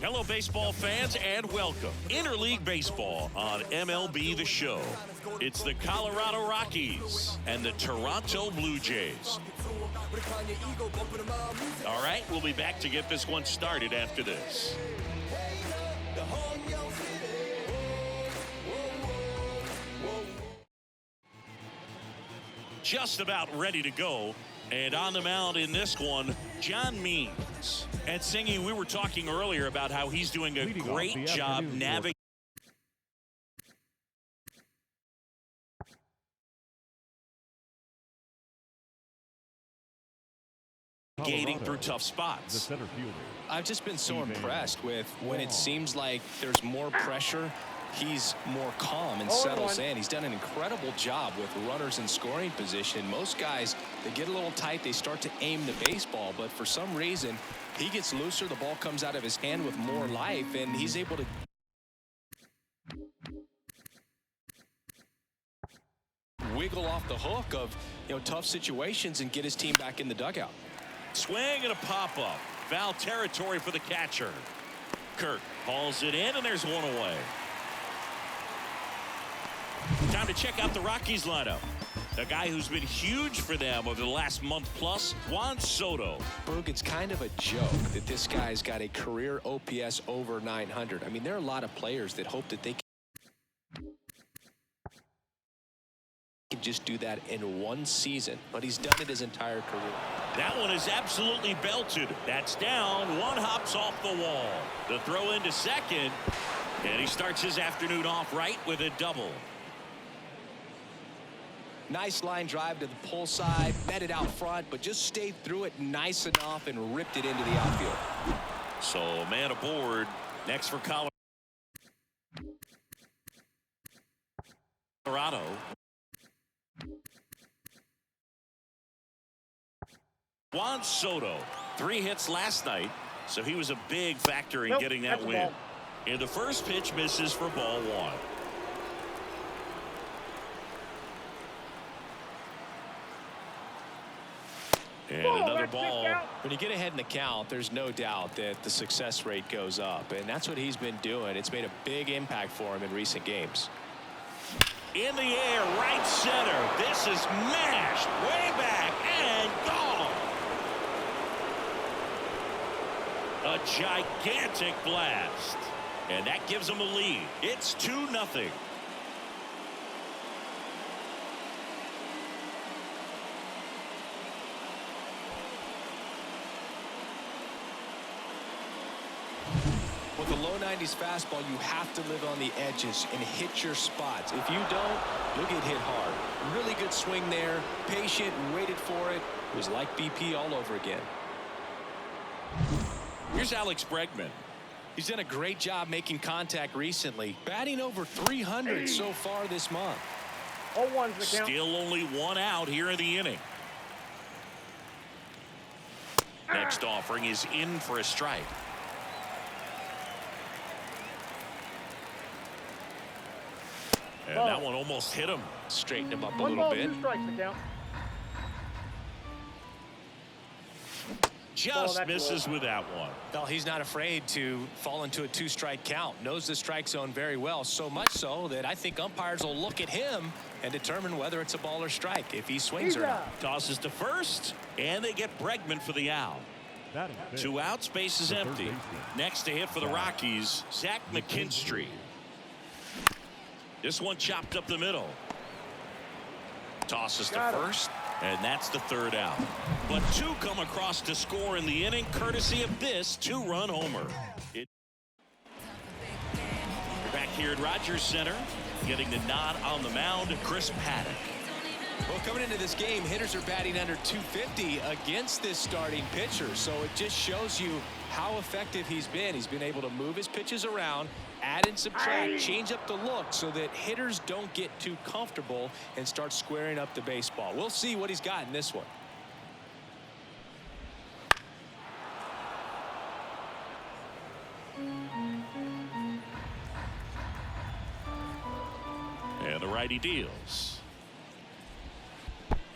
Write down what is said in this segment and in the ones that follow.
Hello, baseball fans, and welcome. Interleague Baseball on MLB The Show. It's the Colorado Rockies and the Toronto Blue Jays. All right, we'll be back to get this one started after this. Just about ready to go. And on the mound in this one, John Means. And Singy, we were talking earlier about how he's doing a great job navigating through tough spots. I've just been so impressed with when it seems like there's more pressure, he's more calm and settles in. He's done an incredible job with runners in scoring position. Most guys, they get a little tight, they start to aim the baseball, but for some reason he gets looser, the ball comes out of his hand with more life, and he's able to wiggle off the hook of tough situations and get his team back in the dugout. Swing and a pop-up. Foul territory for the catcher. Kirk hauls it in, and there's one away. Time to check out the Rockies lineup. A guy who's been huge for them over the last month plus, Juan Soto. Berg, it's kind of a joke that this guy's got a career OPS over 900. I mean, there are a lot of players that hope that they can just do that in one season, but he's done it his entire career. That one is absolutely belted. That's down. One hops off the wall. The throw into second, and he starts his afternoon off right with a double. Nice line drive to the pull side, met it out front, but just stayed through it nice enough and ripped it into the outfield. So a man aboard. Next for Colorado. Juan Soto, 3 hits last night, so he was a big factor in getting that win. And the first pitch misses for ball 1. And another ball. When you get ahead in the count, there's no doubt that the success rate goes up, and that's what he's been doing. It's made a big impact for him in recent games. In the air, right center. This is mashed way back and gone. A gigantic blast, and that gives them a lead. It's 2-0. With a low 90s fastball, you have to live on the edges and hit your spots. If you don't, you'll get hit hard. Really good swing there, patient, waited for it. It was like BP all over again. Here's Alex Bregman. He's done a great job making contact recently, batting over 300 so far this month. 0-1's the count. Still only 1 out here in the inning. Next offering is in for a strike. And that one almost hit him. Straighten him up a 1 little ball, bit. 2 strikes the count. Just misses with that one. Well, he's not afraid to fall into a 2-strike count. Knows the strike zone very well, so much so that I think umpires will look at him and determine whether it's a ball or strike if he swings or not. Tosses to first, and they get Bregman for the out. 2 outs, base is empty. Next to hit for the Rockies, Zach McKinstry. This one chopped up the middle. Tosses to first, and that's the 3rd out. But 2 come across to score in the inning, courtesy of this 2-run homer. We're back here at Rogers Center, getting the nod on the mound, Chris Paddock. Well, coming into this game, hitters are batting under 250 against this starting pitcher, so it just shows you how effective he's been. He's been able to move his pitches around, add and subtract, change up the look so that hitters don't get too comfortable and start squaring up the baseball. We'll see what he's got in this one. And the righty deals.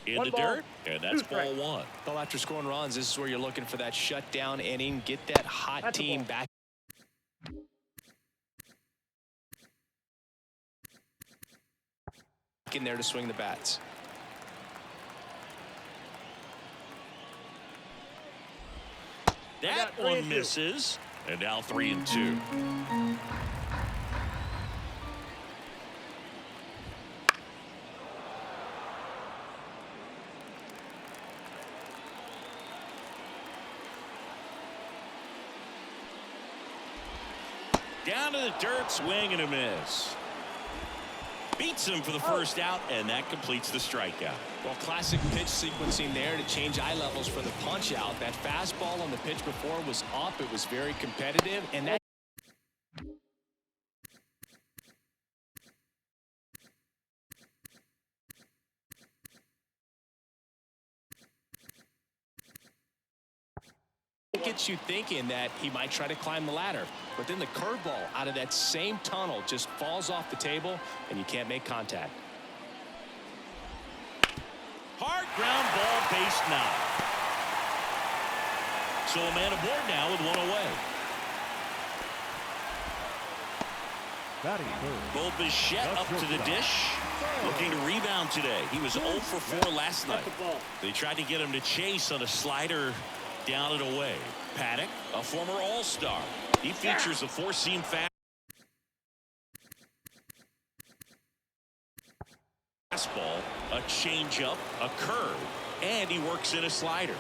In the ball, dirt, and that's ball 1. Well, after scoring runs, this is where you're looking for that shutdown inning, get that hot team back. in there to swing the bats. That one misses. And now 3-2. Down to the dirt, swing and a miss. Beats him for the first out, and that completes the strikeout. Well, classic pitch sequencing there to change eye levels for the punch out. That fastball on the pitch before was up. It was very competitive, and that gets you thinking that he might try to climb the ladder. But then the curveball out of that same tunnel just falls off the table, and you can't make contact. Hard ground ball, base knock. So a man aboard now with one away. Bo Bichette up to the dish. Looking to rebound today. He was 0 for 4 last night. They tried to get him to chase on a slider down and away. Paddock, a former All-Star. He features a four-seam fastball, a changeup, a curve, and he works in a slider.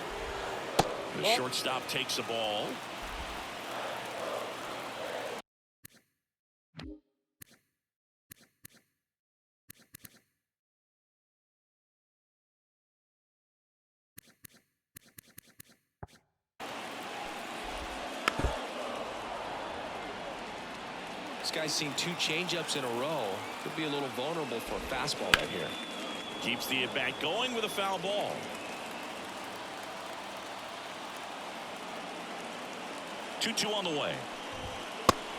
The shortstop takes the ball. This guy's seen 2 changeups in a row. Could be a little vulnerable for a fastball right here. Keeps the at-bat going with a foul ball. 2-2 on the way.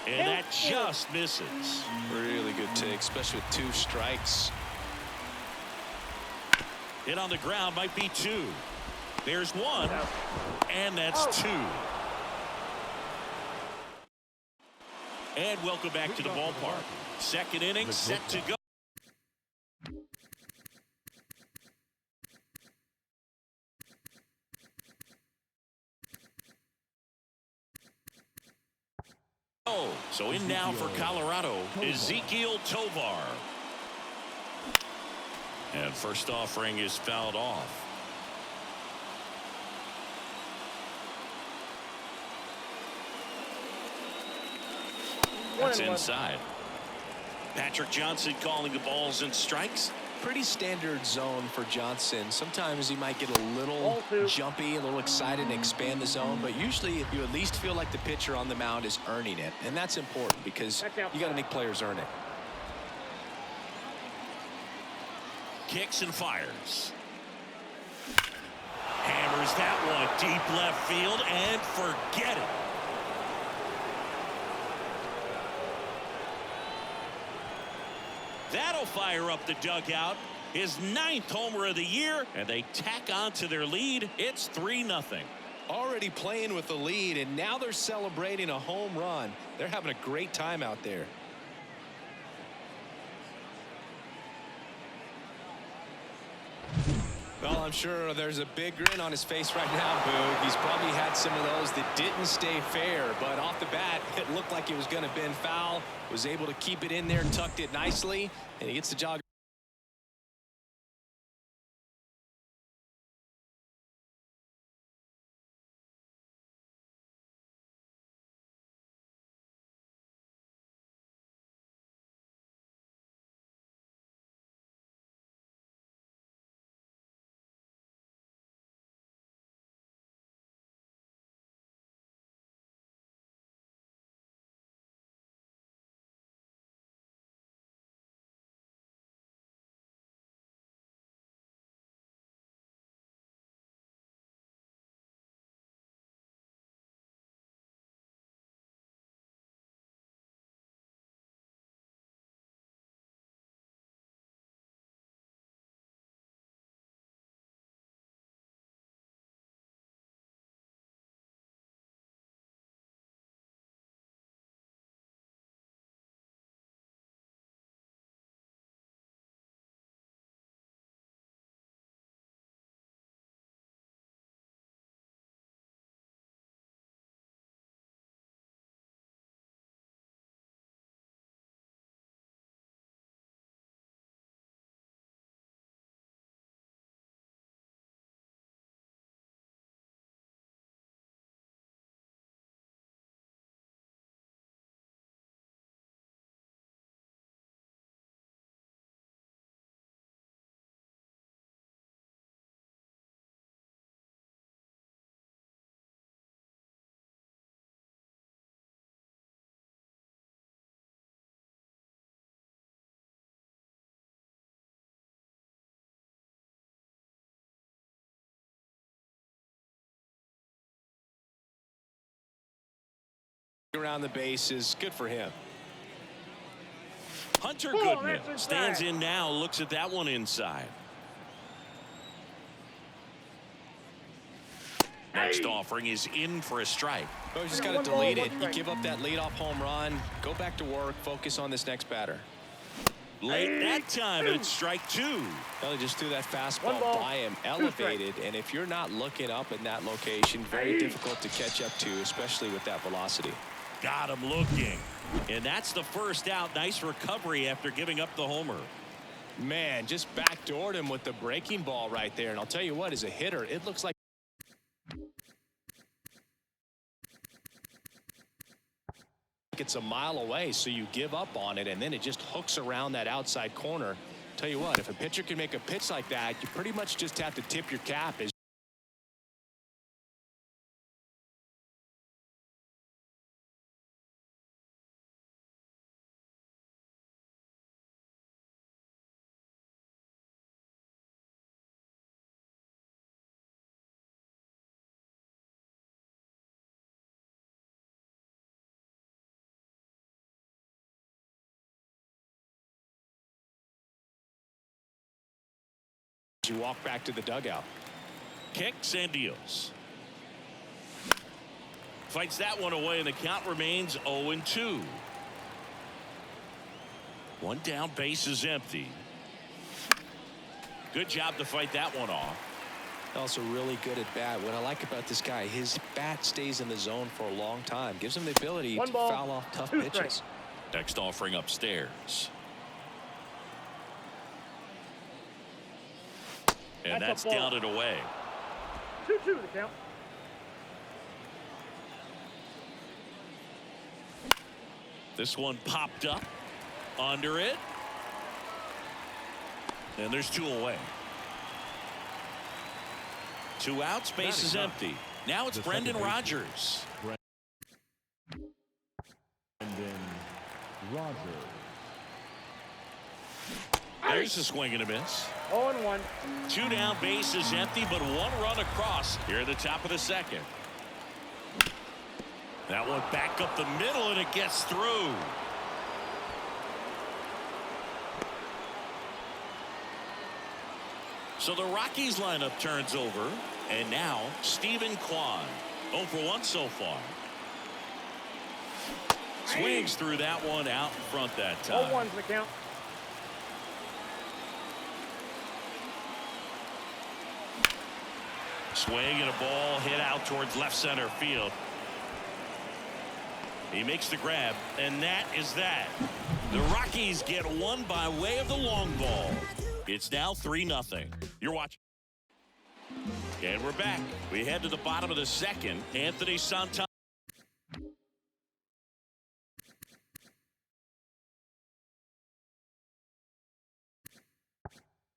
And that just misses. Really good take, especially with 2 strikes. Hit on the ground, might be 2. There's 1, and that's 2. And welcome back to the ballpark. Second inning set to go. So in now for Colorado, Ezequiel Tovar. And first offering is fouled off. That's inside. Patrick Johnson calling the balls and strikes. Pretty standard zone for Johnson. Sometimes he might get a little jumpy, a little excited and expand the zone, but usually you at least feel like the pitcher on the mound is earning it, and that's important because you got to make players earn it. Kicks and fires. Hammers that one deep left field and forget it. That'll fire up the dugout. His 9th homer of the year, and they tack on to their lead. It's 3-0. Already playing with the lead, and now they're celebrating a home run. They're having a great time out there. Well, I'm sure there's a big grin on his face right now, Boog. He's probably had some of those that didn't stay fair, but off the bat, it looked like it was going to bend foul. Was able to keep it in there, tucked it nicely, and he gets the job. Around the bases, good for him. Hunter Goodman stands in now, looks at that one inside. Next offering is in for a strike. Oh, you just got to delete it. You give up that leadoff home run, go back to work, focus on this next batter. Late that time, it's strike two. Well, he just threw that fastball by him, elevated, and if you're not looking up in that location, very difficult to catch up to, especially with that velocity. Got him looking. And that's the first out. Nice recovery after giving up the homer. Man, just backdoored him with the breaking ball right there. And I'll tell you what, as a hitter, it looks like it's a mile away, so you give up on it, and then it just hooks around that outside corner. Tell you what, if a pitcher can make a pitch like that, you pretty much just have to tip your cap. As you walk back to the dugout. Kicks and deals. Fights that one away, and the count remains 0-2. One down, base is empty. Good job to fight that one off. Also really good at bat. What I like about this guy, his bat stays in the zone for a long time. Gives him the ability to foul off tough pitches. Next offering upstairs. And that's down and away. 2-2 the count. This one popped up under it. And there's two away. Two outs, base is empty. Now it's Brendan Rodgers. Brendan Rodgers. There's a swing and a miss. 0-1. Two down, base is empty, but one run across here at the top of the second. That one back up the middle, and it gets through. So the Rockies lineup turns over, and now Stephen Kwan. 0 for 1 so far. Swings through that one out in front that time. 0-1's the count. Swing and a ball hit out towards left center field. He makes the grab, and that is that. The Rockies get one by way of the long ball. It's now 3-0. You're watching. And we're back. We head to the bottom of the second. Anthony Santander.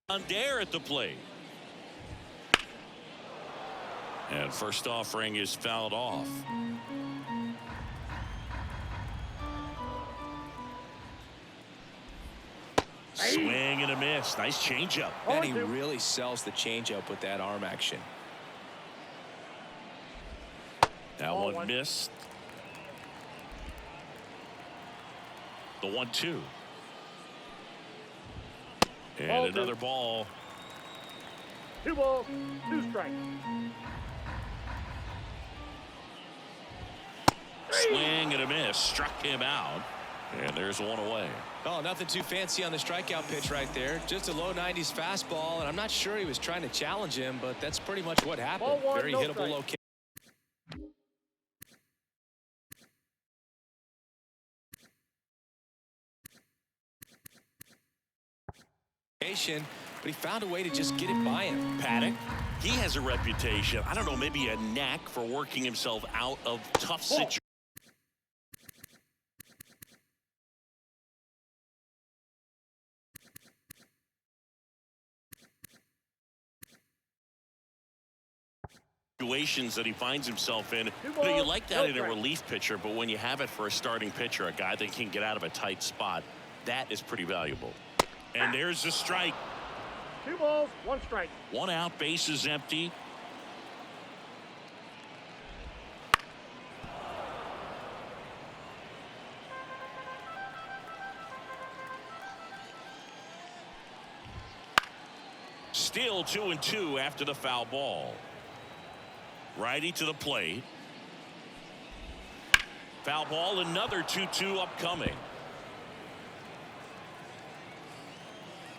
At the plate. And first offering is fouled off. Swing and a miss. Nice changeup. And he really sells the changeup with that arm action. That one missed. The 1-2. And another ball. 2 balls, 2 strikes. Swing and a miss. Struck him out. And there's one away. Oh, nothing too fancy on the strikeout pitch right there. Just a low 90s fastball, and I'm not sure he was trying to challenge him, but that's pretty much what happened. Very hittable location. But he found a way to just get it by him. Paddock, he has a reputation, I don't know, maybe a knack for working himself out of tough situations. That he finds himself in. You like that in a relief pitcher, but when you have it for a starting pitcher, a guy that can get out of a tight spot, that is pretty valuable. And there's the strike. 2 balls, 1 strike. 1 out, base is empty. Still 2-2 after the foul ball. Righty to the plate. Foul ball, another 2-2 upcoming.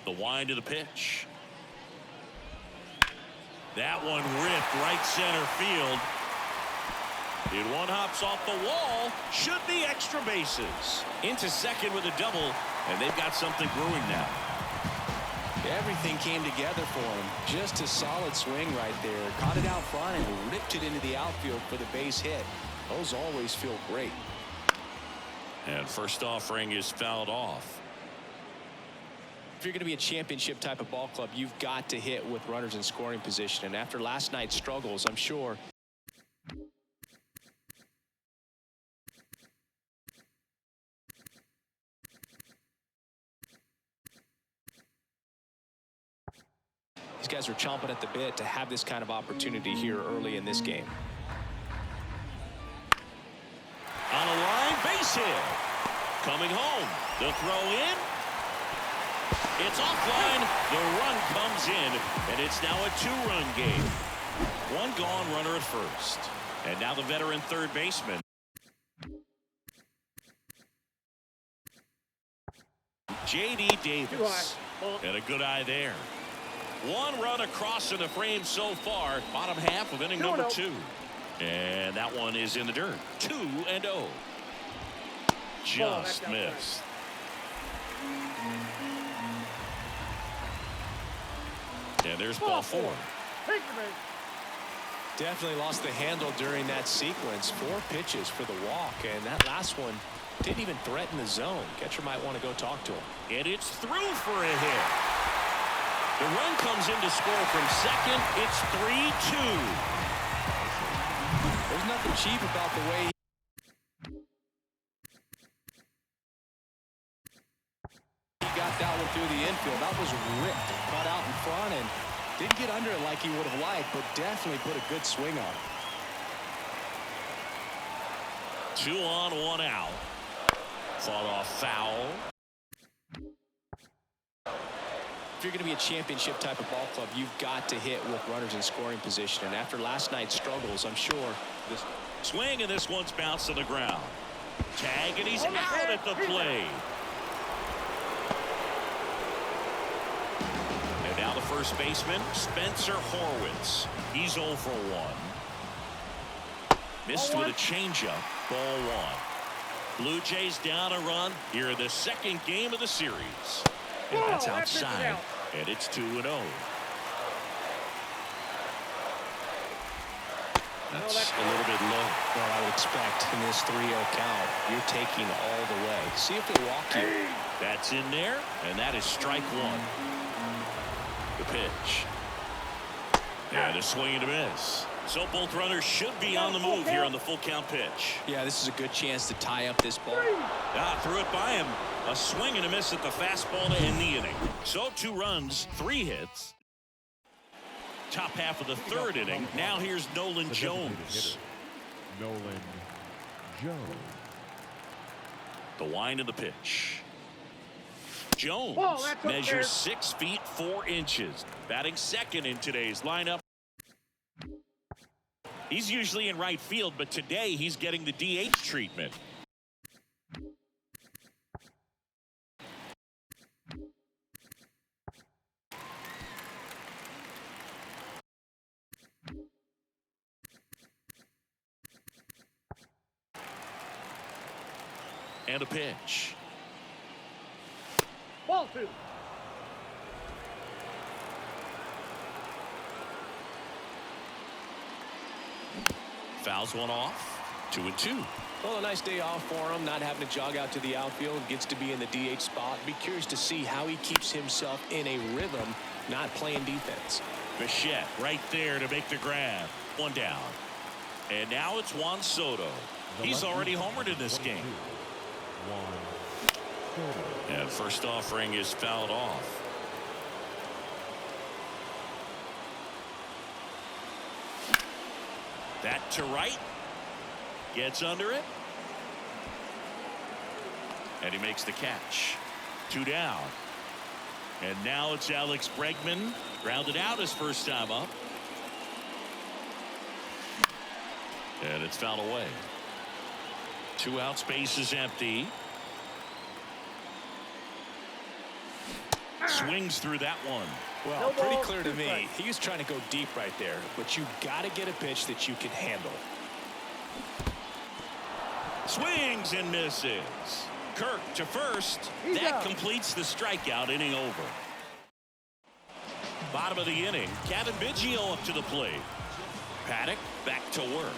The wind of the pitch. That one ripped right center field. And one hops off the wall. Should be extra bases. Into second with a double, and they've got something brewing now. Everything came together for him. Just a solid swing right there. Caught it out front and ripped it into the outfield for the base hit. Those always feel great. And first offering is fouled off. If you're going to be a championship type of ball club, you've got to hit with runners in scoring position. And after last night's struggles, I'm sure these guys are chomping at the bit to have this kind of opportunity here early in this game. On a line, base hit. Coming home. The throw in. It's offline. The run comes in, and it's now a two-run game. One gone, runner at first. And now the veteran third baseman. J.D. Davis. And a good eye there. One run across in the frame so far. Bottom half of inning number 2. And that one is in the dirt. 2-0. Just missed. And there's ball 4. Definitely lost the handle during that sequence. 4 pitches for the walk, and that last one didn't even threaten the zone. Catcher might want to go talk to him. And it's through for a hit. The run comes in to score from second. It's 3-2. There's nothing cheap about the way he got that one through the infield. That was ripped, caught out in front, and didn't get under it like he would have liked, but definitely put a good swing on it. 2 on, 1 out. Fought off foul. If you're going to be a championship type of ball club, you've got to hit with runners in scoring position. And after last night's struggles, I'm sure this swing, and this one's bounced to the ground. Tag, and he's out at the plate. And now the first baseman, Spencer Horwitz. He's 0 for 1. Missed with a changeup. Ball 1. Blue Jays down a run here in the second game of the series. And that's outside, and it's 2-0. That's a little bit low. Well, I would expect in this 3-0 count, you're taking all the way. See if they walk you. That's in there, and that is strike 1. The pitch. And a swing and a miss. So both runners should be on the move here on the full count pitch. Yeah, this is a good chance to tie up this ball. Threw it by him. A swing and a miss at the fastball to end the inning. So 2 runs, 3 hits. Top half of the third inning. Now here's Nolan Jones. Nolan Jones. The wind of the pitch. Jones measures 6 feet 4 inches. Batting second in today's lineup. He's usually in right field, but today he's getting the DH treatment. And a pitch. Ball 2. Fouls one off. 2-2. Well, a nice day off for him, not having to jog out to the outfield. Gets to be in the DH spot. Be curious to see how he keeps himself in a rhythm, not playing defense. Bichette right there to make the grab. 1 down. And now it's Juan Soto. He's already homered in this game. And first offering is fouled off. That to right. Gets under it. And he makes the catch. 2 down. And now it's Alex Bregman Grounded out his first time up. And it's fouled away. 2 outs, base is empty. Swings through that one. Well, pretty clear to me. He was trying to go deep right there, but you got to get a pitch that you can handle. Swings and misses. Kirk to first. That completes the strikeout. Inning over. Bottom of the inning. Kevin Biggio up to the plate. Paddock back to work.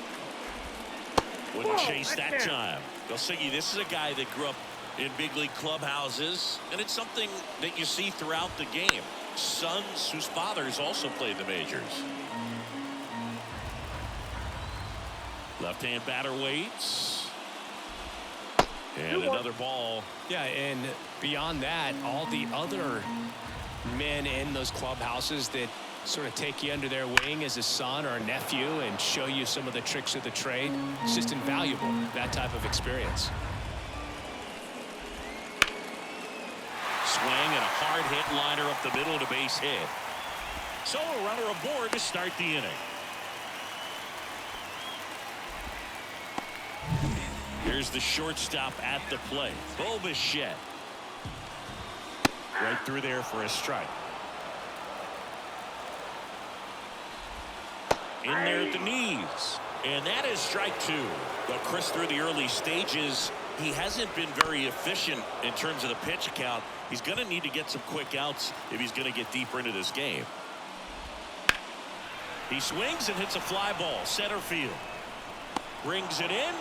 Wouldn't chase that time. Gosigi, this is a guy that grew up in big league clubhouses, and it's something that you see throughout the game. Sons whose fathers also played the majors. Left-hand batter waits. And another ball. Yeah, and beyond that, all the other men in those clubhouses that sort of take you under their wing as a son or a nephew and show you some of the tricks of the trade. It's just invaluable, that type of experience. Swing and a hard hit liner up the middle to base hit. So a runner aboard to start the inning. Here's the shortstop at the plate. Bo Bichette. Right through there for a strike. In there at the knees. And that is strike 2. But Chris, through the early stages, he hasn't been very efficient in terms of the pitch count. He's going to need to get some quick outs if he's going to get deeper into this game. He swings and hits a fly ball. Center field. Brings it in.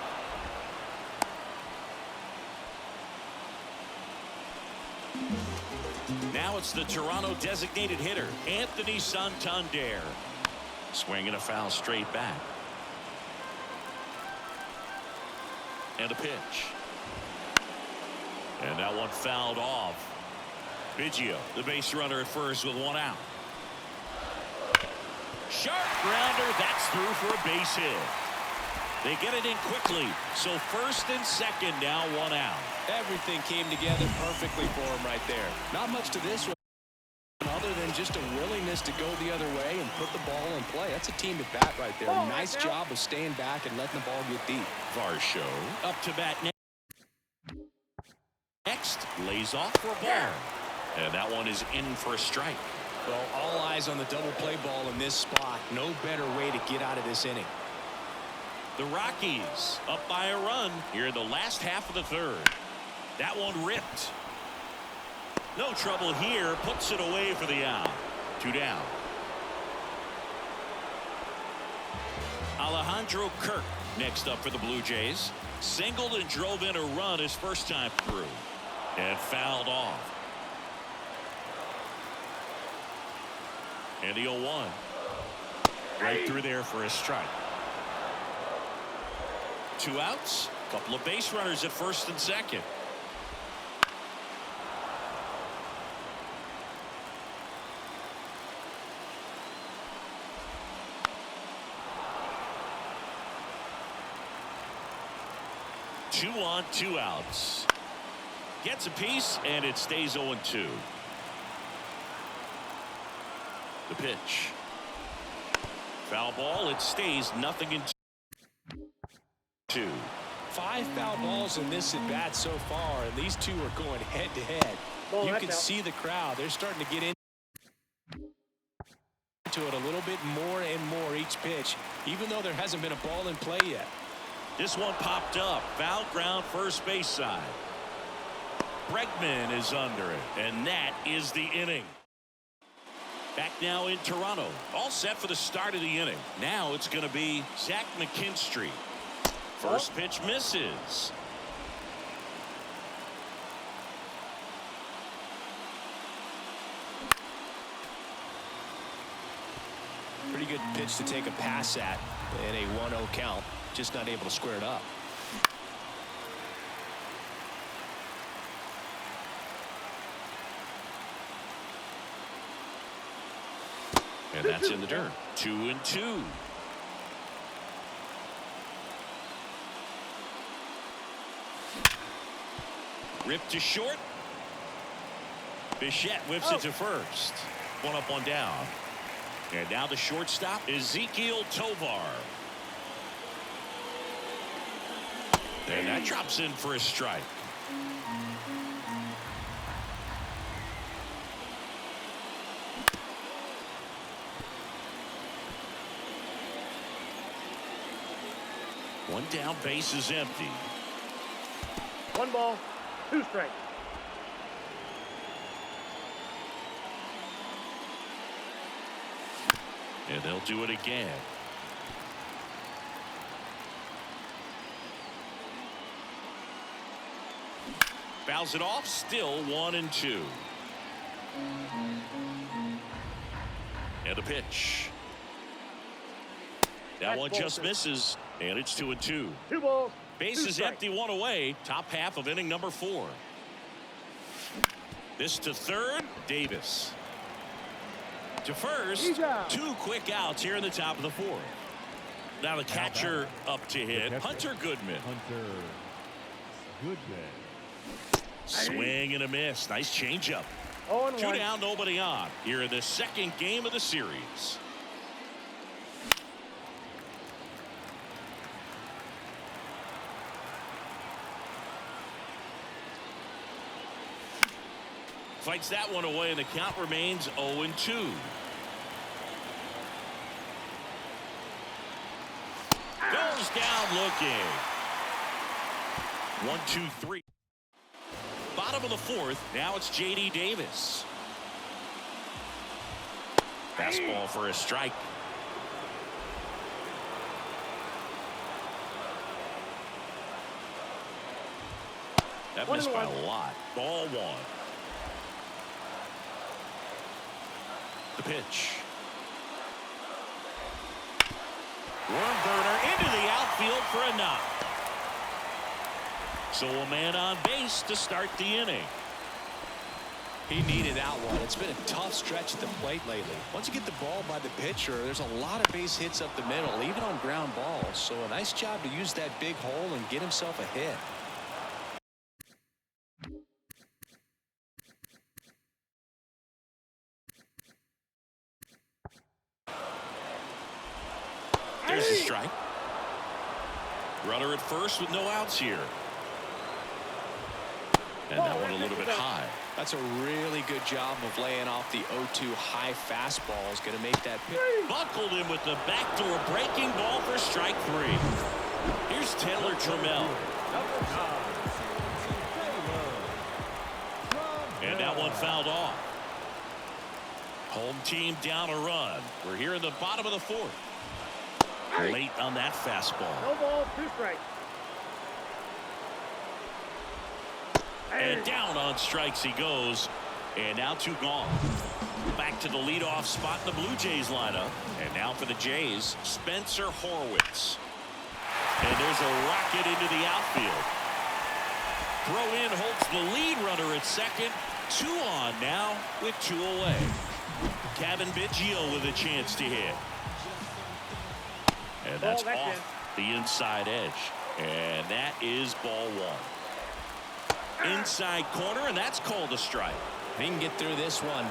Now it's the Toronto designated hitter, Anthony Santander. Swinging a foul straight back. And a pitch. And that one fouled off. Biggio, the base runner at first with 1 out. Sharp grounder. That's through for a base hit. They get it in quickly. So first and second now 1 out. Everything came together perfectly for him right there. Not much to this one other than just a willingness to go the other way and put the ball in play. That's a team at bat right there. Nice job of staying back and letting the ball get deep. Varsho up to bat next. Lays off for a ball. And that one is in for a strike. Well, all eyes on the double play ball in this spot. No better way to get out of this inning. The Rockies up by a run here in the last half of the third. That one ripped. No trouble here. Puts it away for the out. 2 down. Alejandro Kirk next up for the Blue Jays. Singled and drove in a run his first time through. And fouled off. And the 0-1. Right through there for a strike. 2 outs. Couple of base runners at first and second. Two on, 2 outs. Gets a piece, and it stays 0-2. The pitch. Foul ball. It stays 0-2. 5 foul balls in this at bat so far, and these two are going head to head. You can see the crowd. They're starting to get into it a little bit more and more each pitch, even though there hasn't been a ball in play yet. This one popped up. Foul ground first base side. Bregman is under it, and that is the inning. Back now in Toronto. All set for the start of the inning. Now it's going to be Zach McKinstry. First pitch misses. Pretty good pitch to take a pass at in a 1-0 count. Just not able to square it up. And that's in the dirt. 2-2. Ripped to short. Bichette whips it to first. One up, one down. And now the shortstop, Ezekiel Tovar. And that drops in for a strike. One down, base is empty. 1 ball, 2 strikes. And they'll do it again. Fouls it off, still 1-2. And the pitch. That one just misses, and it's 2-2. 2 balls. Base is empty, 1 away. Top half of inning number 4. This to third, Davis. To first, 2 quick outs here in the top of the 4th. Now the catcher up to hit, Hunter Goodman. Hunter Goodman. Swing and a miss. Nice changeup. 0-1. 2 down, nobody on. Here in the second game of the series. Fights that one away, and the count remains 0-2. Goes down looking. 1-2-3. Bottom of the 4th. Now it's J.D. Davis. Fastball for a strike. That missed by a lot. Ball 1. The pitch. Worm burner into the outfield for a knock. So a man on base to start the inning. He needed that one. It's been a tough stretch at the plate lately. Once you get the ball by the pitcher, there's a lot of base hits up the middle, even on ground balls. So a nice job to use that big hole and get himself a hit. There's the strike. Runner at first with no outs here. And that one a little bit high. That's a really good job of laying off the 0-2 high fastball. Is going to make that pitch. Buckled him with the backdoor breaking ball for strike 3. Here's Taylor Trammell. And that one fouled off. Home team down a run. We're here in the bottom of the 4th. Late on that fastball. No ball, 2 strikes. And down on strikes he goes. And now 2 gone. Back to the leadoff spot in the Blue Jays lineup. And now for the Jays, Spencer Horwitz. And there's a rocket into the outfield. Throw in holds the lead runner at second. 2 on now with 2 away. Kevin Biggio with a chance to hit. And that's off the inside edge. And that is ball 1. Inside corner, and that's called a strike. If he can get through this one,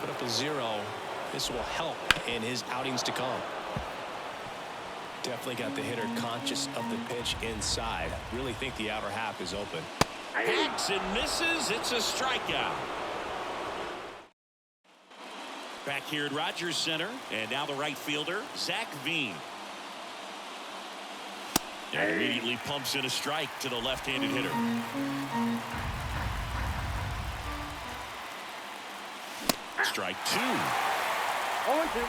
put up a 0, this will help in his outings to come. Definitely got the hitter conscious of the pitch inside. Really think the outer half is open. Hacks and misses. It's a strikeout. Back here at Rogers Center, and now the right fielder, Zach Veen. And immediately pumps in a strike to the left-handed hitter. Strike 2. 0-2.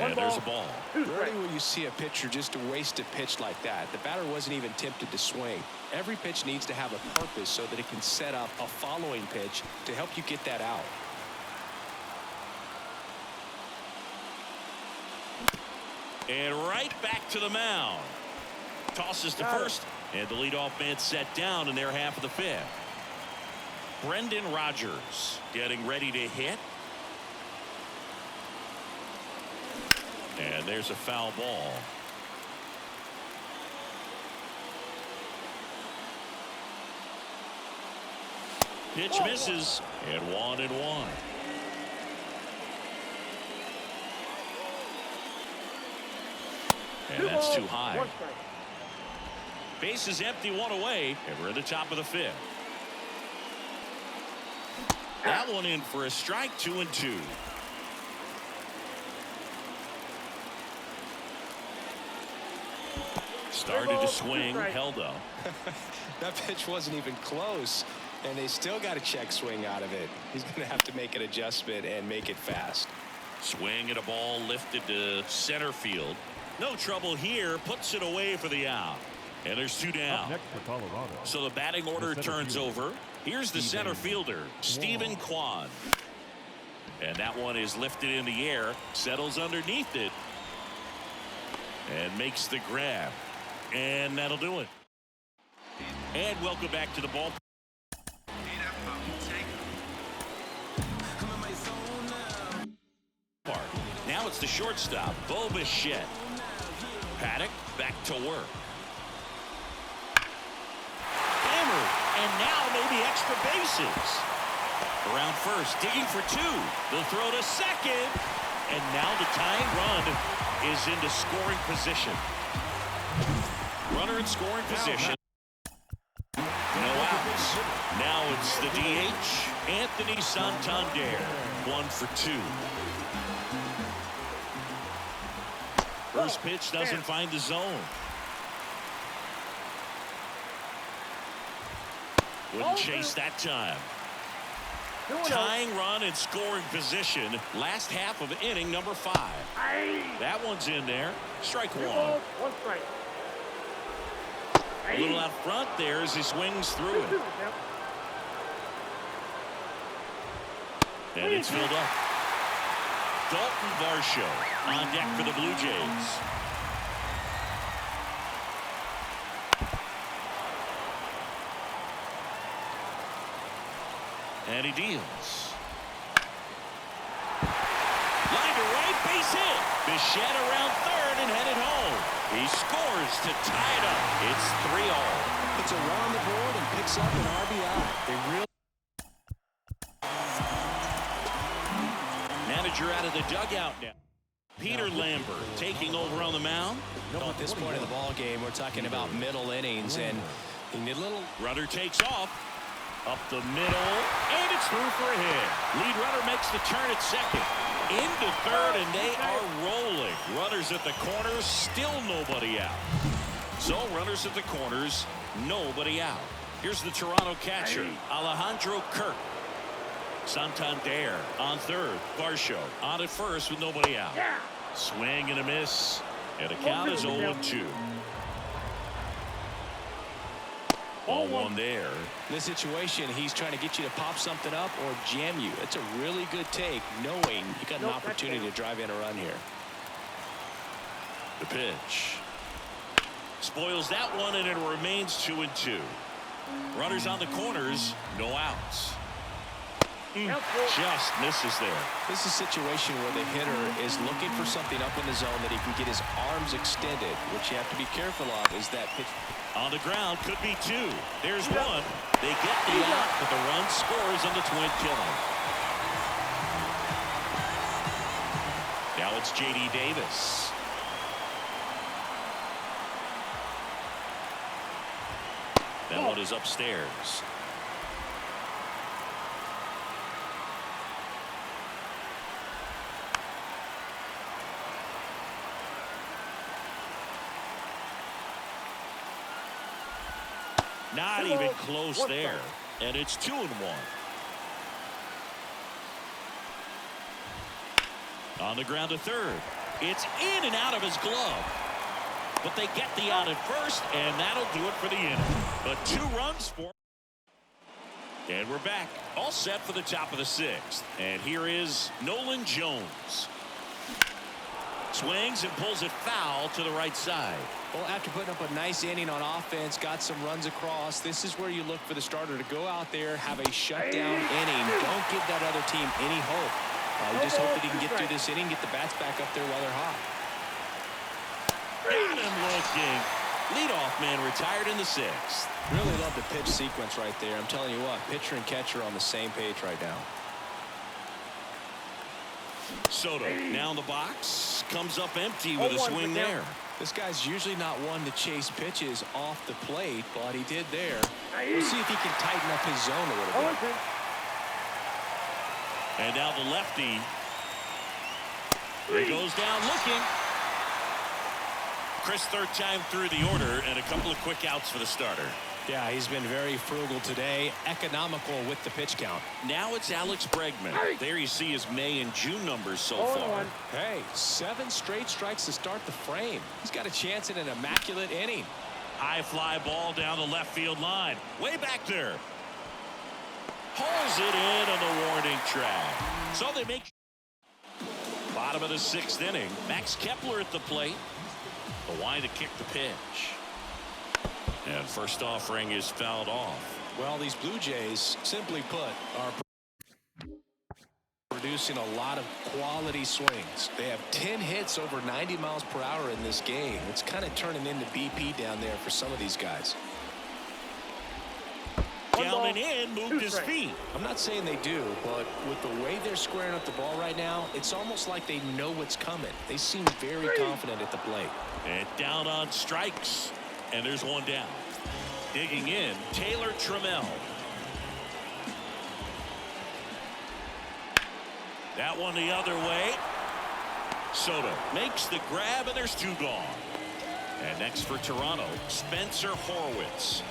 And there's a ball. Rarely will you see a pitcher just to waste a pitch like that. The batter wasn't even tempted to swing. Every pitch needs to have a purpose so that it can set up a following pitch to help you get that out. And right back to the mound. Tosses to first. And the leadoff man set down in their half of the 5th. Brendan Rodgers getting ready to hit. And there's a foul ball. Pitch misses, and 1-1. And that's too high. Base is empty, 1 away, and we're in the top of the 5th. That one in for a strike, 2-2. Started to swing, held up. That pitch wasn't even close, and they still got a check swing out of it. He's going to have to make an adjustment and make it fast. Swing at a ball lifted to center field. No trouble here, puts it away for the out. And there's 2 down. Next for Colorado. So the batting order turns over. Here's the center fielder, Stephen Kwan. And that one is lifted in the air, settles underneath it, and makes the grab. And that'll do it. And welcome back to the ball. Now it's the shortstop, Bo Bichette. Paddock back to work. Hammered, and now maybe extra bases. Around first, digging for 2. They'll throw to second, and now the tying run is into scoring position. Runner in scoring position. No outs. Now it's the DH, Anthony Santander, 1 for 2. First pitch doesn't find the zone. Wouldn't chase that time. Tying run and scoring position. Last half of inning number 5. That one's in there. Strike 1. 1 strike. A little out front there as he swings through it. And it's filled up. Dalton Varsho on deck for the Blue Jays. And he deals. Line to right, base hit. Bichette around third and headed home. He scores to tie it up. It's 3-all. Puts a run on the board and picks up an RBI. They really. Manager out of the dugout now. Peter Lambert taking over on the mound. At this point in the ball game, we're talking about middle innings, and you need a little. Runner takes off. Up the middle, and it's through for a hit. Lead runner makes the turn at second. Into third, and they are rolling. Runners at the corners, still nobody out. So runners at the corners, nobody out. Here's the Toronto catcher, Alejandro Kirk. Santander on third. Varsho on at first with nobody out. Swing and a miss, and the count is 0-2. 0-1 there. In this situation, he's trying to get you to pop something up or jam you. It's a really good take, knowing you got an opportunity to drive in a run here. The pitch. Spoils that one, and it remains 2-2. Runners on the corners, no outs. Just misses there. This is a situation where the hitter is looking for something up in the zone that he can get his arms extended. What you have to be careful of is that pitch. On the ground, could be 2. There's 1. They get the out, but the run scores on the twin killing. Now it's J.D. Davis. That one is upstairs. Not even close there. And it's 2-1. On the ground to third. It's in and out of his glove. But they get the out at first, and that'll do it for the inning. But 2 runs for. And we're back. All set for the top of the 6th. And here is Nolan Jones. Swings and pulls it foul to the right side. Well, after putting up a nice inning on offense, got some runs across, this is where you look for the starter to go out there, have a shutdown inning. Don't give that other team any hope. You just hope that he can get through this inning, get the bats back up there while they're hot. Got him looking. Leadoff man retired in the 6th. Really love the pitch sequence right there. I'm telling you what, pitcher and catcher on the same page right now. Soto now in the box, comes up empty with a swing there. This guy's usually not one to chase pitches off the plate, but he did there. We'll see if he can tighten up his zone a little bit. And now the lefty. He goes down looking. Chris, third time through the order, and a couple of quick outs for the starter. Yeah, he's been very frugal today, economical with the pitch count. Now it's Alex Bregman. There you see his May and June numbers so far. Hey, 7 straight strikes to start the frame. He's got a chance at an immaculate inning. High fly ball down the left field line. Way back there. Hauls it in on the warning track. So they make bottom of the 6th inning. Max Kepler at the plate. The line to kick the pitch. And first offering is fouled off. Well, these Blue Jays, simply put, are producing a lot of quality swings. They have 10 hits over 90 miles per hour in this game. It's kind of turning into BP down there for some of these guys. Down and in, moved his feet. I'm not saying they do, but with the way they're squaring up the ball right now, it's almost like they know what's coming. They seem very confident at the plate. And down on strikes. And there's one down. Digging in, Taylor Trammell. That one the other way. Soto makes the grab, and there's 2 gone. And next for Toronto, Spencer Horwitz.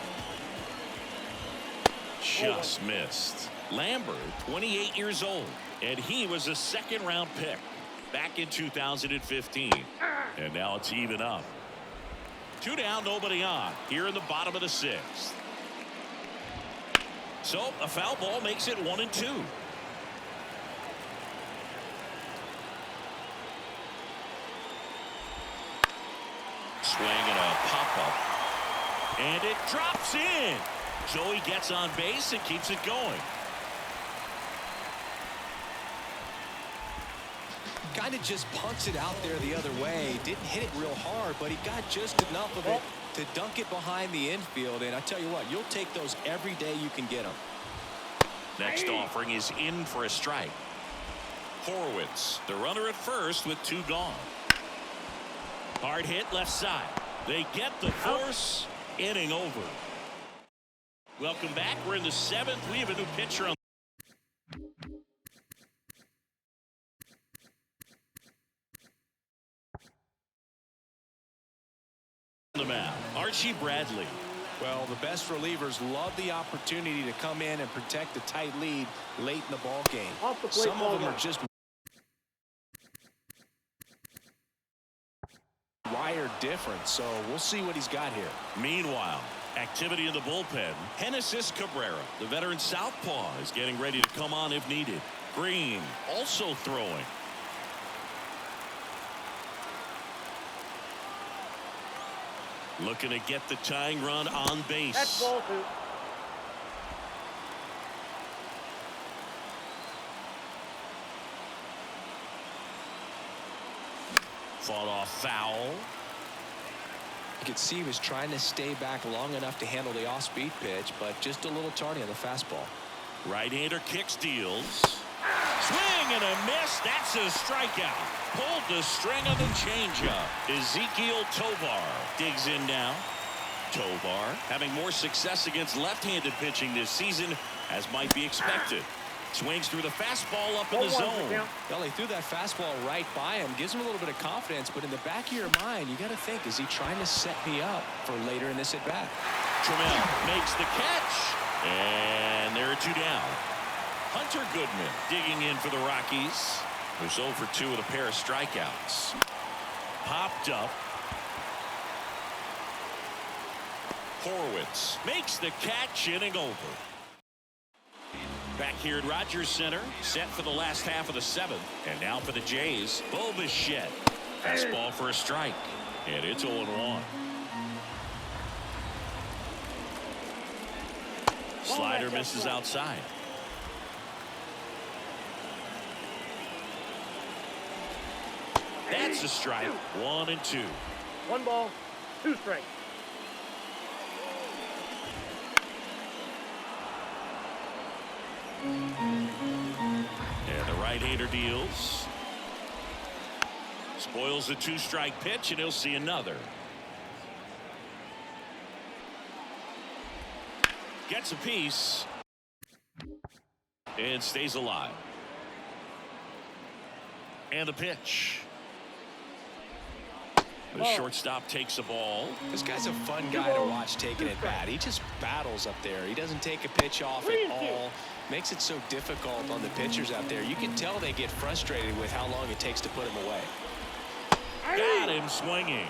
Just missed. Lambert, 28 years old, and he was a 2nd-round pick back in 2015. And now it's even up. 2 down, nobody on here in the bottom of the 6th. So a foul ball makes it 1-2. Swing and a pop-up. And it drops in. Joey gets on base and keeps it going. Kind of just punts it out there the other way. Didn't hit it real hard, but he got just enough of it to dunk it behind the infield. And I tell you what, you'll take those every day you can get them. Next offering is in for a strike. Horwitz, the runner at first with 2 gone. Hard hit left side. They get the force. Inning over. Welcome back. We're in the 7th. We have a new pitcher on the mound. Archie Bradley. Well, the best relievers love the opportunity to come in and protect a tight lead late in the ball game. Some of them are just wired different, so we'll see what he's got here. Meanwhile, activity in the bullpen. Genesis Cabrera, the veteran southpaw, is getting ready to come on if needed. Green also throwing. Looking to get the tying run on base. That's ball 2. Fought off foul. You could see he was trying to stay back long enough to handle the off-speed pitch, but just a little tardy on the fastball. Right-hander kicks, deals. Swing and a miss. That's a strikeout. Pulled the string of the changeup. Ezekiel Tovar digs in now. Tovar having more success against left-handed pitching this season, as might be expected. Swings through the fastball up in the zone. Well, he threw that fastball right by him. Gives him a little bit of confidence, but in the back of your mind, you got to think, is he trying to set me up for later in this at-bat? Trammell makes the catch. And there are 2 down. Hunter Goodman digging in for the Rockies. Who's 0 for 2 with a pair of strikeouts. Popped up. Horwitz makes the catch, inning over. Back here at Rogers Center, set for the last half of the 7th. And now for the Jays, Bo Bichette. Fastball for a strike. And it's 0-1. Slider misses outside. That's a strike. 1-2. 1 ball, 2 strikes. And the right-hander deals. Spoils the two-strike pitch, and he'll see another. Gets a piece. And stays alive. And the pitch. The shortstop takes the ball. This guy's a fun guy to watch taking it bat. He just battles up there. He doesn't take a pitch off at all. Makes it so difficult on the pitchers out there. You can tell they get frustrated with how long it takes to put him away. Got him swinging.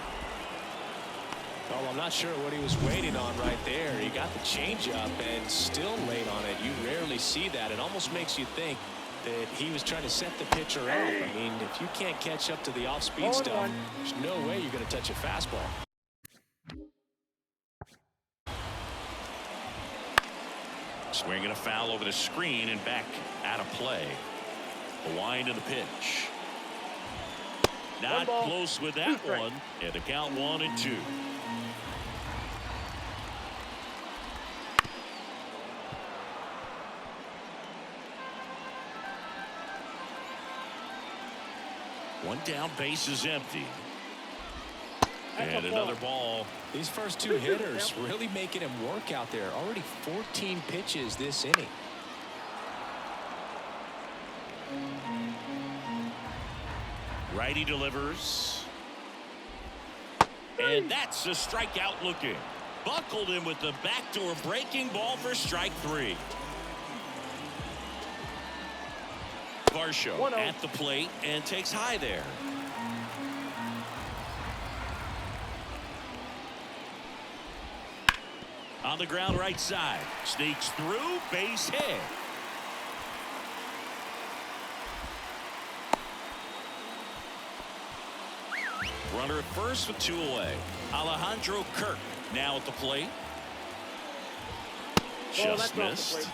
Well, I'm not sure what he was waiting on right there. He got the changeup and still late on it. You rarely see that. It almost makes you think that he was trying to set the pitcher up. I mean, if you can't catch up to the off-speed stuff, there's no way you're going to touch a fastball. Swinging a foul over the screen and back out of play. A wind of the pitch. Not close with that one. And the count 1-2. One down, base is empty. And another ball. These first two hitters really making him work out there. Already 14 pitches this inning. Righty delivers. And that's a strikeout looking. Buckled him with the backdoor breaking ball for strike 3. Varsho at the plate and takes high there. On the ground right side. Sneaks through, base hit. Runner at first with 2 away. Alejandro Kirk now at the plate. Just missed.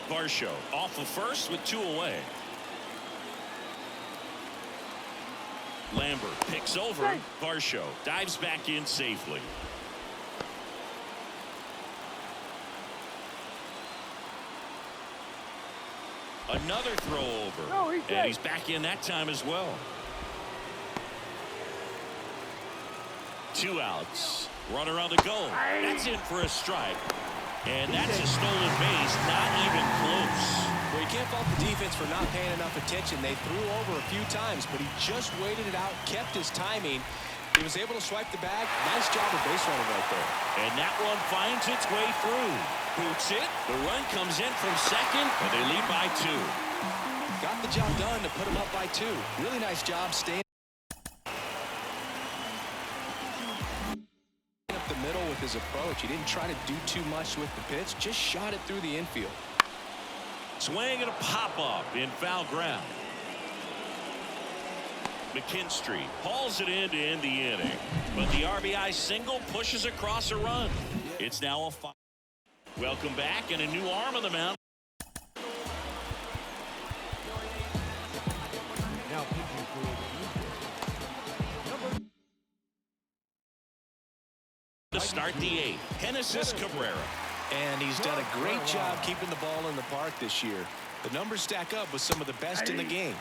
Varsho off of first with 2 away. Lambert picks over. Varsho dives back in safely. Another throw over. And he's back in that time as well. 2 outs. Runner on the go. That's in for a strike. And that's a stolen base, not even close. Well, you can't fault the defense for not paying enough attention. They threw over a few times, but he just waited it out, kept his timing. He was able to swipe the bag. Nice job of base running right there. And that one finds its way through. Boots it. The run comes in from second, and they lead by 2. Got the job done to put him up by 2. Really nice job staying up the middle with his approach. He didn't try to do too much with the pitch, just shot it through the infield. Swing and a pop-up in foul ground. McKinstry hauls it in to end the inning. But the RBI single pushes across a run. It's now a 5. Welcome back, and a new arm on the mound. Now pitching for To start the 8th, Genesis Cabrera. And he's done a great job keeping the ball in the park this year. The numbers stack up with some of the best in the game.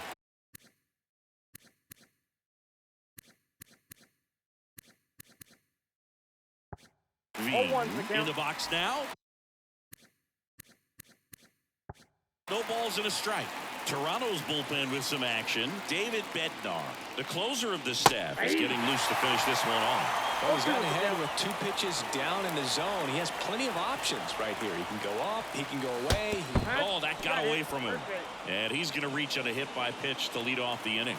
In the box now. No balls and a strike. Toronto's bullpen with some action. David Bednar, the closer of the staff, is getting loose to finish this one off. Well, he's gotten ahead with 2 pitches down in the zone. He has plenty of options right here. He can go up, he can go away. Oh, that got away from him. And he's going to reach on a hit by pitch to lead off the inning.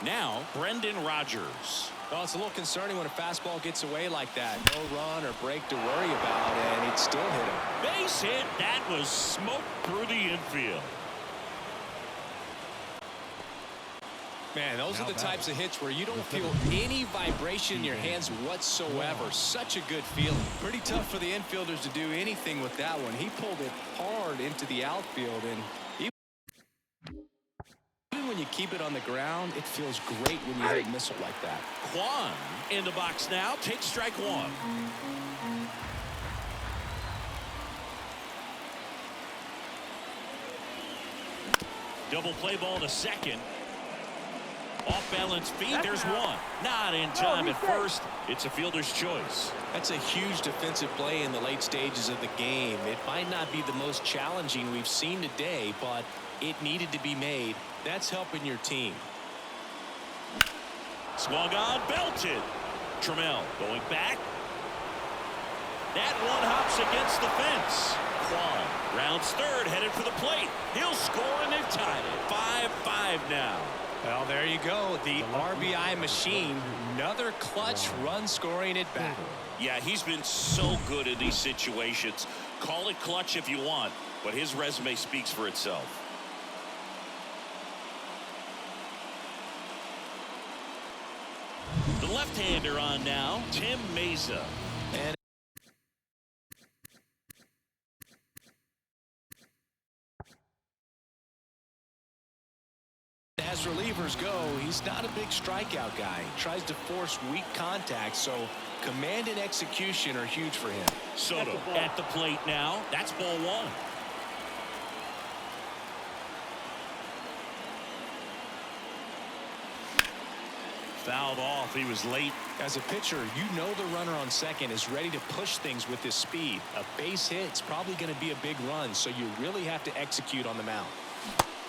Now, Brendan Rodgers. Well, it's a little concerning when a fastball gets away like that. No run or break to worry about, and it still hit him. Base hit. That was smoked through the infield. Man, those are the types of hits where you don't feel any vibration in your hands whatsoever. Such a good feeling. Pretty tough for the infielders to do anything with that one. He pulled it hard into the outfield, and even when and you keep it on the ground, it feels great when you hit a missile like that. Quan in the box now. Takes strike one. Double play ball to second. Off balance feed. There's one. Not in time at first. It's a fielder's choice. That's a huge defensive play in the late stages of the game. It might not be the most challenging we've seen today, but it needed to be made. That's helping your team. Swung on, belted. Trammell going back. That one hops against the fence. Quan rounds third, headed for the plate. He'll score, and they've tied it. 5-5 now. Well, there you go. The RBI machine. Another clutch run scoring at bat. Yeah, he's been so good in these situations. Call it clutch if you want, but his resume speaks for itself. The left-hander on now, Tim Meza. And as relievers go, he's not a big strikeout guy. He tries to force weak contact, so command and execution are huge for him. Soto at the plate now. That's ball one. Fouled off. He was late. As a pitcher, you know the runner on second is ready to push things with his speed. A base hit's probably going to be a big run, so you really have to execute on the mound.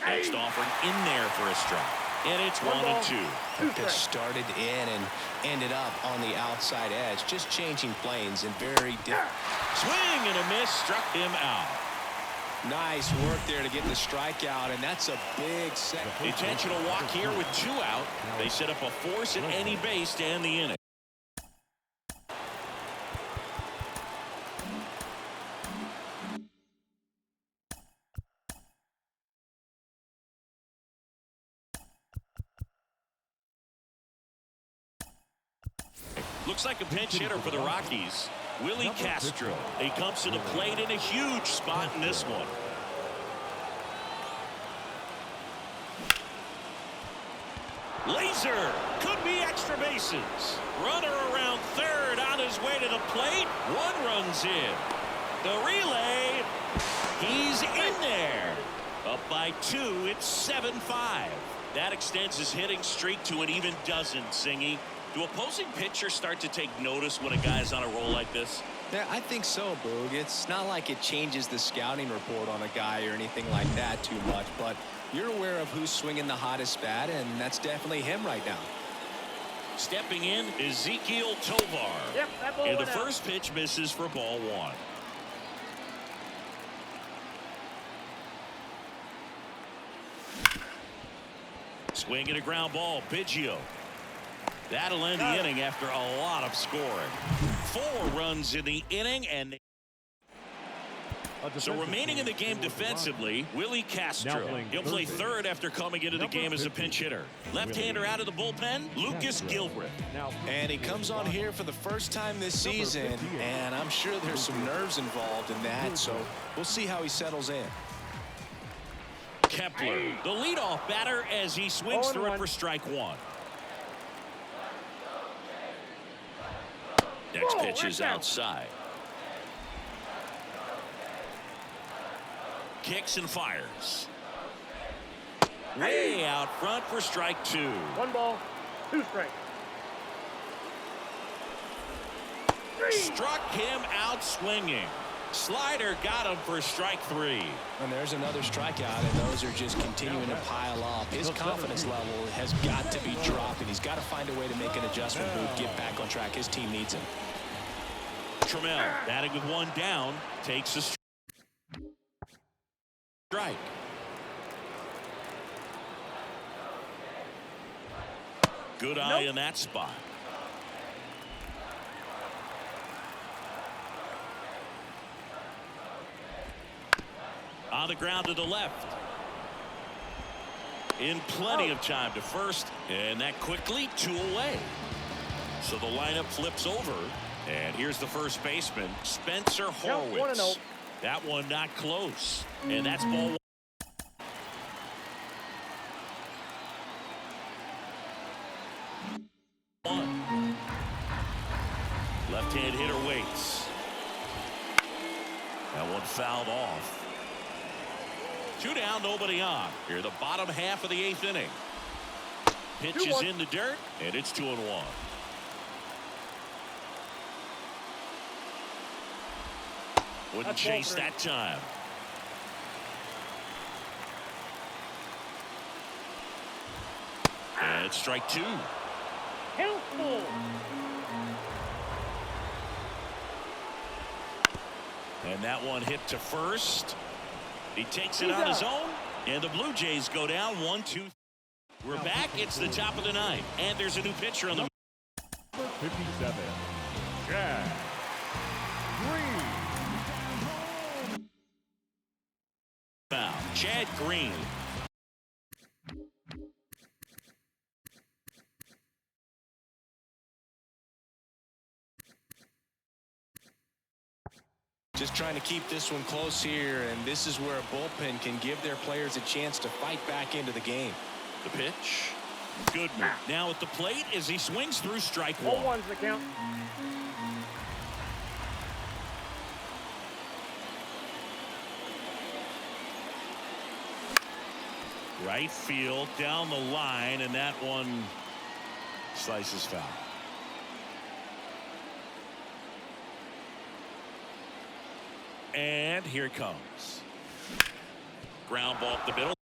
Next offering in there for a strike. And it's 1-2. That pitch started in and ended up on the outside edge, just changing planes and very different. Swing and a miss, struck him out. Nice work there to get the strikeout, and that's a big set. Intentional walk here with 2 out. They set up a force at any base to end the inning. Looks like a pinch hitter for the Rockies. Willie Castro. He comes to the plate in a huge spot in this one. Laser. Could be extra bases. Runner around third on his way to the plate. 1 run's in. The relay. He's in there. Up by 2. It's 7-5. That extends his hitting streak to an even dozen, Singy. Do opposing pitchers start to take notice when a guy's on a roll like this? Yeah, I think so, Boog. It's not like it changes the scouting report on a guy or anything like that too much, but you're aware of who's swinging the hottest bat, and that's definitely him right now. Stepping in, Ezekiel Tovar. Yep, that ball and the went out. first pitch misses for ball 1. Swing and a ground ball, Biggio. That'll end the inning after a lot of scoring. 4 runs in the inning, and so remaining in the game defensively, Willie Castro. He'll play third after coming into the game as a pinch hitter. Left-hander out of the bullpen, Lucas Gilbert. And he comes on here for the first time this season, and I'm sure there's some nerves involved in that, so we'll see how he settles in. Kepler, the leadoff batter, as he swings through it for strike 1. Next pitch is outside. Kicks and fires. Way out front for strike 2. 1 ball, 2 strikes. Struck him out swinging. Slider got him for strike 3. And there's another strikeout, and those are just continuing to pile up. His confidence level has got to be dropped, and he's got to find a way to make an adjustment move, get back on track. His team needs him. Trammell batting with 1 down, takes a strike. Good eye in that spot. On the ground to the left. In plenty of time to first, and that quickly 2 away. So the lineup flips over, and here's the first baseman, Spencer Horwitz. That one not close, and that's ball 1. 1. Left-hand hitter waits. That one fouled off. 2 down, nobody on. Here, the bottom half of the 8th inning. Pitch is in the dirt, and it's 2-1. Wouldn't chase that time. And strike 2. Helpful. And that one hit to first. He takes it on his own, and the Blue Jays go down 1-2. We're back. It's the top of the 9th, and there's a new pitcher on the 57. Chad Green. mound. Chad Green. Just trying to keep this one close here, and this is where a bullpen can give their players a chance to fight back into the game. The pitch. Goodman now at the plate as he swings through strike 1. 1's the count. Right field down the line, and that one slices foul. And here it comes. Ground ball up the middle.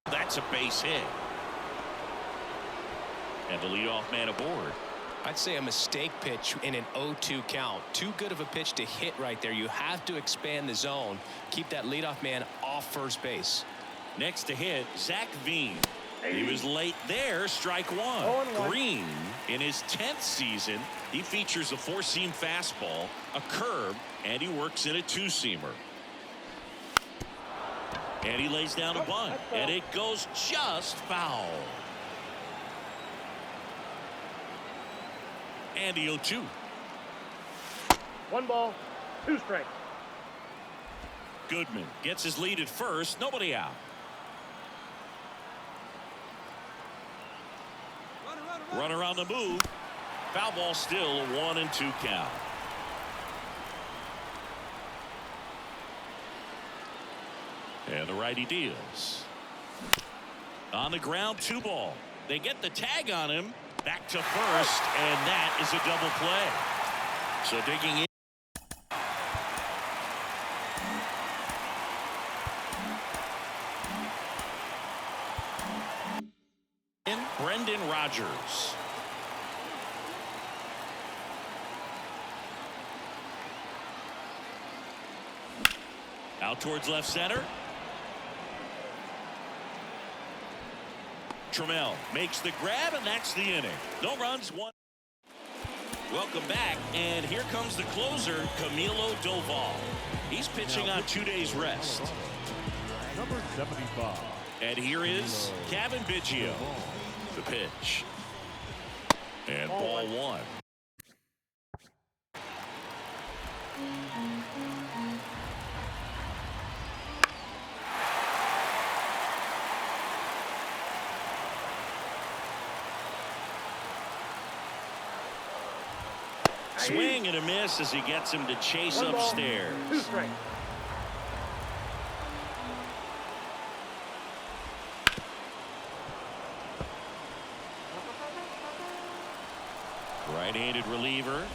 That's a base hit. And the leadoff man aboard. I'd say a mistake pitch in an 0-2 count. Too good of a pitch to hit right there. You have to expand the zone. Keep that leadoff man off first base. Next to hit, Zach Veen. He was late there, strike 1. 0-1. Green, in his 10th season, he features a 4-seam fastball, a curve, and he works in a 2-seamer. And he lays down a bunt, and it goes just foul. And the 0-2. 1 ball, 2 strikes. Goodman gets his lead at first, nobody out. Runner on the move. Foul ball still, a 1-2 count. And the righty deals. On the ground, 2 ball. They get the tag on him. Back to first, and that is a double play. So digging in, Brendan Rodgers. Out towards left center. Trammell makes the grab, and that's the inning. No runs, 1. Welcome back, and here comes the closer, Camilo Doval. He's pitching on 2 days rest. Number 75. And here is Kevin Biggio. The pitch. And ball 1. Swing and a miss as he gets him to chase upstairs. 2 strikes. Right-handed reliever.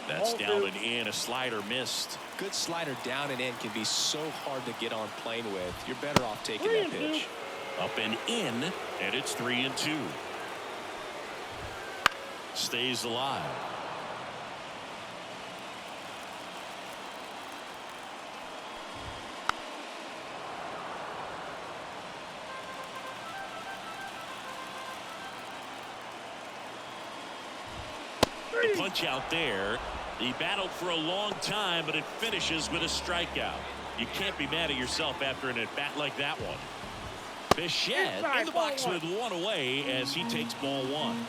That's down and in. A slider missed. Good slider down and in can be so hard to get on plane with. You're better off taking that pitch. Up and in, and it's 3-2. Stays alive. The punch out there. He battled for a long time, but it finishes with a strikeout. You can't be mad at yourself after an at-bat like that one. Bichette in the box with 1 away as he takes ball 1.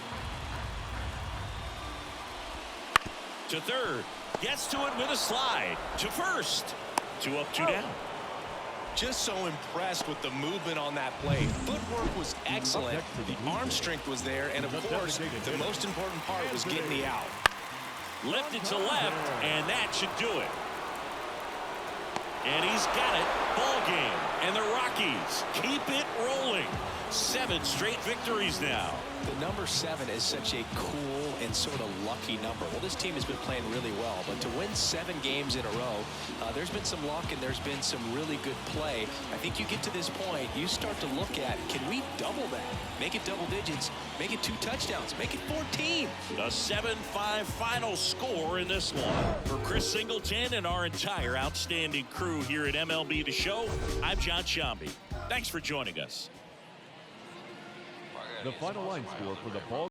To third. Gets to it with a slide. To first. 2 up, 2 down. Just so impressed with the movement on that play. Footwork was excellent. The arm strength was there. And, of course, the most important part was getting the out. Lifted to left, and that should do it. And he's got it. Ball game. And the Rockies keep it rolling. 7 straight victories now. The number 7 is such a cool and sort of lucky number. Well, this team has been playing really well, but to win 7 games in a row, there's been some luck and there's been some really good play. I think you get to this point, you start to look at, can we double that? Make it double digits, make it 2 touchdowns, make it 14. A 7-5 final score in this one. For Chris Singleton and our entire outstanding crew here at MLB The Show, I'm John Shambi. Thanks for joining us. The final line score for the ball